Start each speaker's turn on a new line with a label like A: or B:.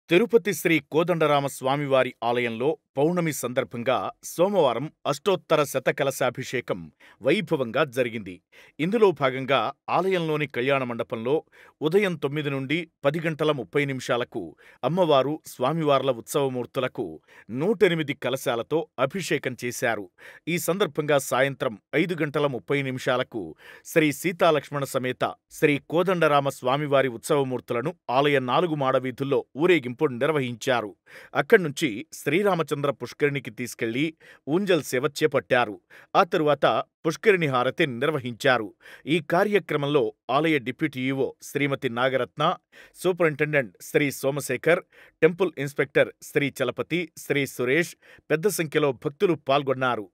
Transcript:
A: తిరుపతి శ్రీ కోదండరామ స్వామివారి ఆలయంలో పౌర్ణమి సందర్భంగా సోమవారం అష్టోత్తర శతకలశాభిషేకం వైభవంగా జరిగింది. ఇందులో భాగంగా ఆలయంలోని కళ్యాణ మండపంలో ఉదయం 9 నుండి 10 గంటల 30 నిమిషాలకు అమ్మవారు, స్వామివార్ల ఉత్సవమూర్తులకు 108 కలశాలతో అభిషేకం చేశారు. ఈ సందర్భంగా సాయంత్రం 5 గంటల 30 నిమిషాలకు శ్రీ సీతాలక్ష్మణ సమేత శ్రీ కోదండరామ స్వామివారి ఉత్సవమూర్తులను ఆలయ 4 మాడవీధుల్లో ఊరేగింపు నిర్వహించారు. అక్కడ్నుంచి శ్రీరామచంద్ర పుష్కరిణికి తీసుకెళ్లి ఊంజల్ సేవ చేపట్టారు. ఆ తరువాత పుష్కరిణి హారతి నిర్వహించారు. ఈ కార్యక్రమంలో ఆలయ deputy EO Shrimati Nagaratna, superintendent Shri Somashekar, temple inspector Shri Chalapathi, Shri Suresh పెద్ద సంఖ్యలో భక్తులు పాల్గొన్నారు.